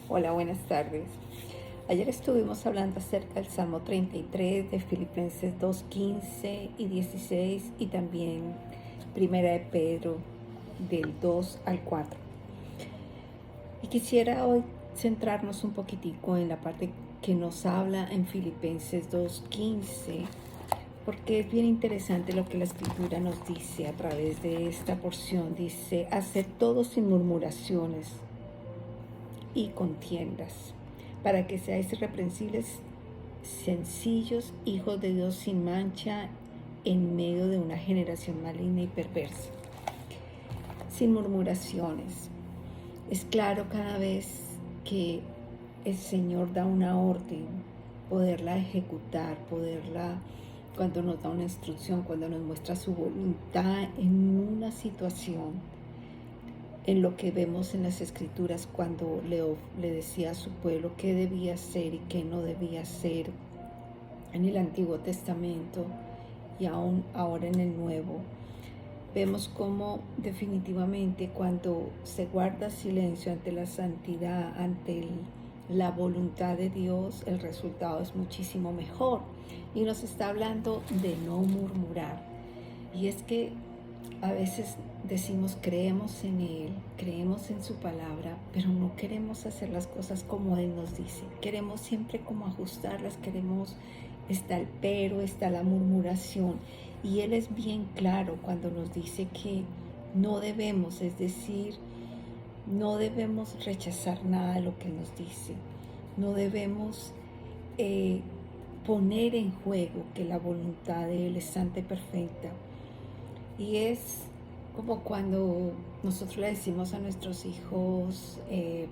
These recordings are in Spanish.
Hola, buenas tardes. Ayer estuvimos hablando acerca del Salmo 33, de Filipenses 2, 15 y 16 y también Primera de Pedro del 2 al 4. Y quisiera hoy centrarnos un poquitico en la parte que nos habla en Filipenses 2, 15, porque es bien interesante lo que la Escritura nos dice a través de esta porción. Dice, hacer todo sin murmuraciones y contiendas, para que seáis irreprensibles, sencillos, hijos de Dios sin mancha, en medio de una generación maligna y perversa, sin murmuraciones. Es claro cada vez que el Señor da una orden, poderla ejecutar, cuando nos da una instrucción, cuando nos muestra su voluntad en una situación, en lo que vemos en las Escrituras cuando le decía a su pueblo qué debía hacer y qué no debía hacer en el Antiguo Testamento y aún ahora en el Nuevo. Vemos cómo definitivamente cuando se guarda silencio ante la santidad, ante la voluntad de Dios, el resultado es muchísimo mejor. Y nos está hablando de no murmurar. Y es que a veces decimos creemos en Él, creemos en su palabra, pero no queremos hacer las cosas como Él nos dice. Queremos siempre como ajustarlas, está el pero, está la murmuración. Y Él es bien claro cuando nos dice que no debemos, es decir, no debemos rechazar nada de lo que nos dice. No debemos poner en juego que la voluntad de Él es santa y perfecta. Y es como cuando nosotros le decimos a nuestros hijos,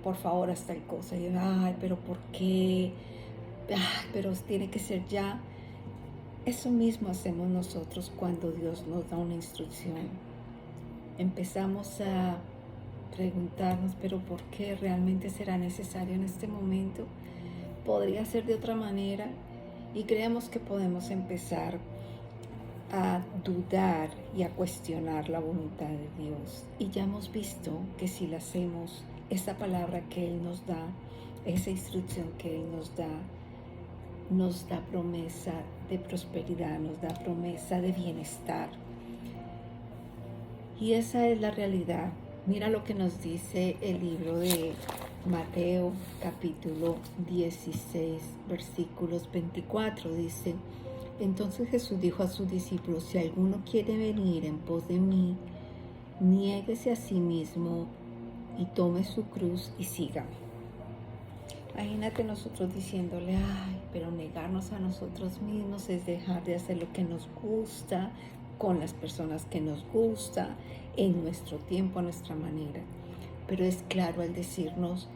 por favor, haz tal cosa. Y ay, pero ¿por qué? Ay, pero tiene que ser ya. Eso mismo hacemos nosotros cuando Dios nos da una instrucción. Empezamos a preguntarnos, pero ¿por qué realmente será necesario en este momento? ¿Podría ser de otra manera? Y creemos que podemos empezar a dudar y a cuestionar la voluntad de Dios. Y ya hemos visto que si la hacemos, esa palabra que Él nos da, esa instrucción que Él nos da promesa de prosperidad, nos da promesa de bienestar. Y esa es la realidad. Mira lo que nos dice el libro de Mateo, capítulo 16, versículos 24. Dice, entonces Jesús dijo a sus discípulos, si alguno quiere venir en pos de mí, niéguese a sí mismo y tome su cruz y sígame. Imagínate nosotros diciéndole, ay, pero negarnos a nosotros mismos es dejar de hacer lo que nos gusta, con las personas que nos gusta, en nuestro tiempo, a nuestra manera. Pero es claro al decirnos,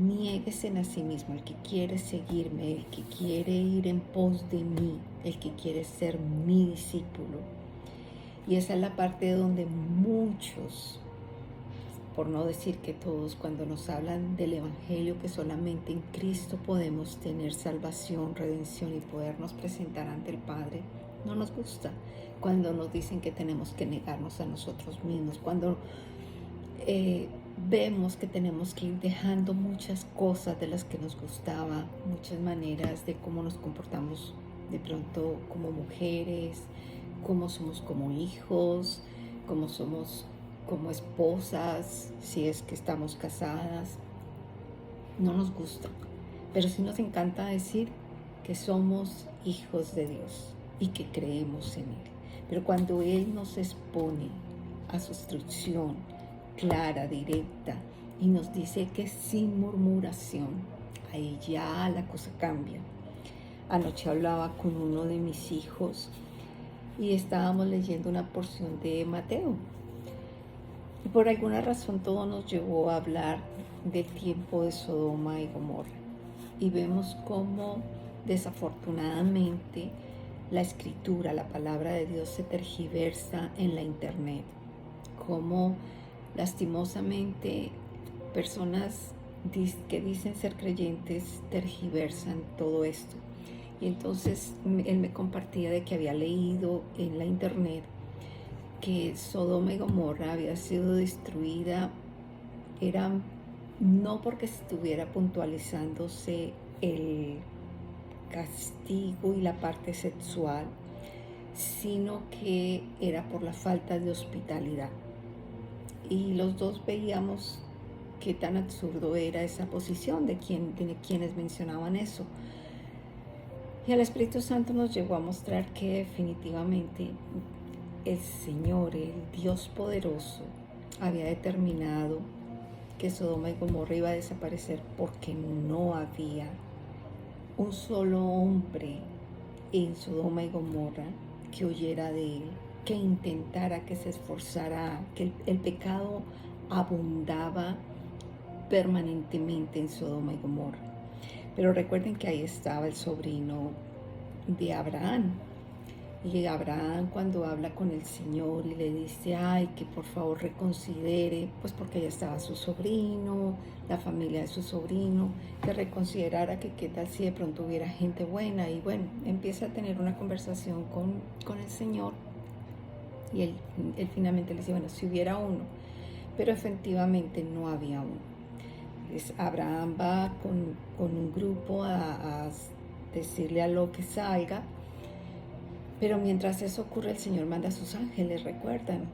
niéguese a sí mismo, el que quiere seguirme, el que quiere ir en pos de mí, el que quiere ser mi discípulo. Y esa es la parte donde muchos, por no decir que todos, cuando nos hablan del Evangelio, que solamente en Cristo podemos tener salvación, redención y podernos presentar ante el Padre, no nos gusta. Cuando nos dicen que tenemos que negarnos a nosotros mismos, cuando vemos que tenemos que ir dejando muchas cosas de las que nos gustaba, muchas maneras de cómo nos comportamos de pronto como mujeres, cómo somos como hijos, cómo somos como esposas, si es que estamos casadas. No nos gusta, pero sí nos encanta decir que somos hijos de Dios y que creemos en Él. Pero cuando Él nos expone a su instrucción clara, directa, y nos dice que sin murmuración, ahí ya la cosa cambia. Anoche hablaba con uno de mis hijos y estábamos leyendo una porción de Mateo. Y por alguna razón todo nos llevó a hablar del tiempo de Sodoma y Gomorra. Y vemos cómo desafortunadamente la escritura, la palabra de Dios se tergiversa en la internet. Cómo lastimosamente personas que dicen ser creyentes tergiversan todo esto. Y entonces él me compartía de que había leído en la internet que Sodoma y Gomorra había sido destruida, eran no porque estuviera puntualizándose el castigo y la parte sexual, sino que era por la falta de hospitalidad. Y los dos veíamos qué tan absurdo era esa posición de quienes mencionaban eso. Y el Espíritu Santo nos llegó a mostrar que definitivamente el Señor, el Dios poderoso, había determinado que Sodoma y Gomorra iba a desaparecer porque no había un solo hombre en Sodoma y Gomorra que huyera de él, que intentara, que se esforzara, que el pecado abundaba permanentemente en Sodoma y Gomorra. Pero recuerden que ahí estaba el sobrino de Abraham. Y Abraham, cuando habla con el Señor y le dice, ay, que por favor reconsidere, pues porque ya estaba su sobrino, la familia de su sobrino, que reconsiderara que qué tal si de pronto hubiera gente buena. Y bueno, empieza a tener una conversación con el Señor y él finalmente le dice, bueno, si hubiera uno, pero efectivamente no había uno. Abraham va con un grupo a decirle a Lot que salga, pero mientras eso ocurre el Señor manda a sus ángeles, recuerdan.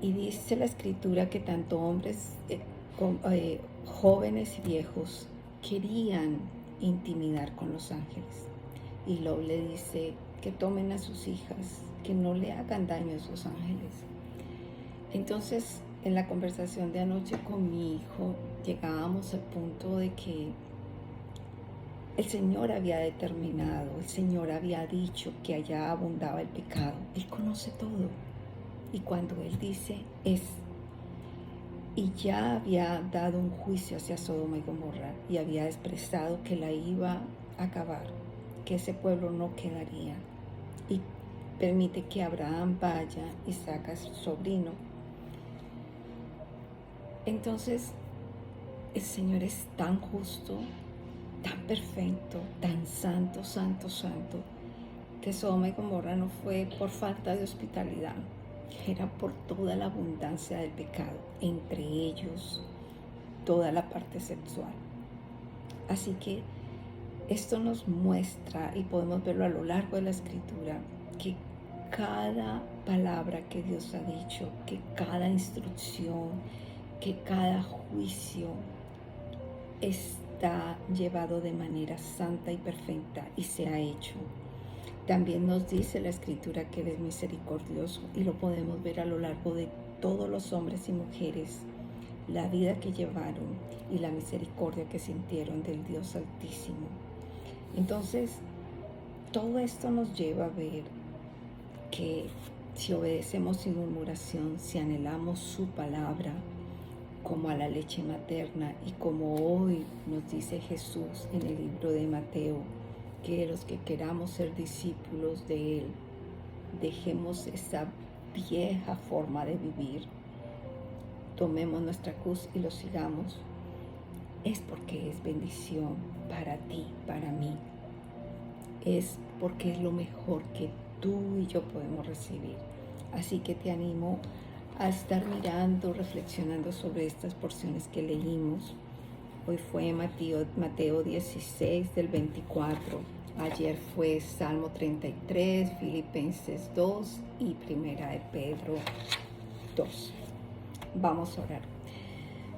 Y dice la Escritura que tanto hombres, jóvenes y viejos querían intimidar con los ángeles. Y Lot le dice que tomen a sus hijas, que no le hagan daño a esos ángeles. Entonces, en la conversación de anoche con mi hijo, llegábamos al punto de que el Señor había determinado, el Señor había dicho que allá abundaba el pecado. Él conoce todo. Y cuando Él dice es, y ya había dado un juicio hacia Sodoma y Gomorra y había expresado que la iba a acabar, que ese pueblo no quedaría. Y permite que Abraham vaya y saca a su sobrino. Entonces, el Señor es tan justo, tan perfecto, tan santo, santo, santo, que Sodoma y Gomorra no fue por falta de hospitalidad, era por toda la abundancia del pecado, entre ellos toda la parte sexual. Así que esto nos muestra, y podemos verlo a lo largo de la Escritura, que cada palabra que Dios ha dicho, que cada instrucción, que cada juicio está llevado de manera santa y perfecta y se ha hecho. También nos dice la Escritura que Él es misericordioso y lo podemos ver a lo largo de todos los hombres y mujeres, la vida que llevaron y la misericordia que sintieron del Dios Altísimo. Entonces, todo esto nos lleva a ver que si obedecemos sin murmuración, si anhelamos su palabra como a la leche materna y como hoy nos dice Jesús en el libro de Mateo, que los que queramos ser discípulos de Él, dejemos esa vieja forma de vivir, tomemos nuestra cruz y lo sigamos, es porque es bendición para ti, para mí. Es porque es lo mejor que tú y yo podemos recibir. Así que te animo a estar mirando, reflexionando sobre estas porciones que leímos. Hoy fue Mateo 16 del 24. Ayer fue Salmo 33, Filipenses 2 y Primera de Pedro 2. Vamos a orar.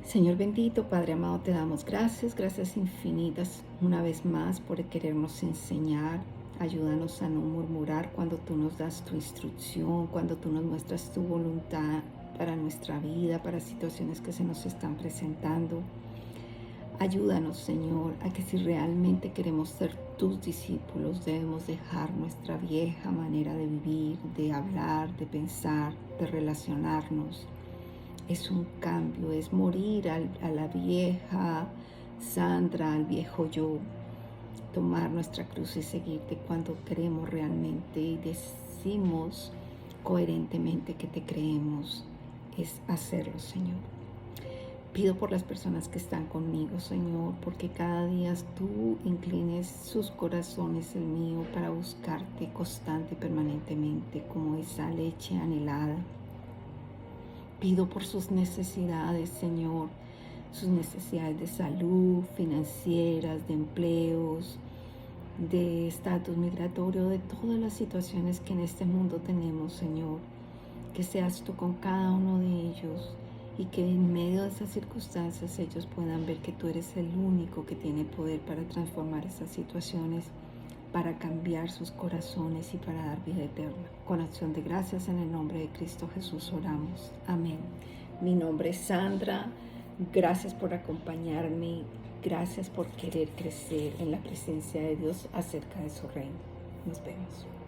Señor bendito, Padre amado, te damos gracias infinitas una vez más por querernos enseñar. Ayúdanos a no murmurar cuando tú nos das tu instrucción, cuando tú nos muestras tu voluntad para nuestra vida, para situaciones que se nos están presentando. Ayúdanos, Señor, a que si realmente queremos ser tus discípulos, debemos dejar nuestra vieja manera de vivir, de hablar, de pensar, de relacionarnos. Es un cambio, es morir a la vieja Sandra, al viejo yo, tomar nuestra cruz y seguirte cuando creemos realmente y decimos coherentemente que te creemos, es hacerlo, Señor. Pido por las personas que están conmigo, Señor, porque cada día tú inclines sus corazones, el mío, para buscarte constante y permanentemente como esa leche anhelada. Pido por sus necesidades, Señor, sus necesidades de salud, financieras, de empleos, de estatus migratorio, de todas las situaciones que en este mundo tenemos, Señor. Que seas tú con cada uno de ellos y que en medio de esas circunstancias ellos puedan ver que tú eres el único que tiene poder para transformar esas situaciones, para cambiar sus corazones y para dar vida eterna. Con acción de gracias en el nombre de Cristo Jesús oramos. Amén. Mi nombre es Sandra. Gracias por acompañarme. Gracias por querer crecer en la presencia de Dios acerca de su reino. Nos vemos.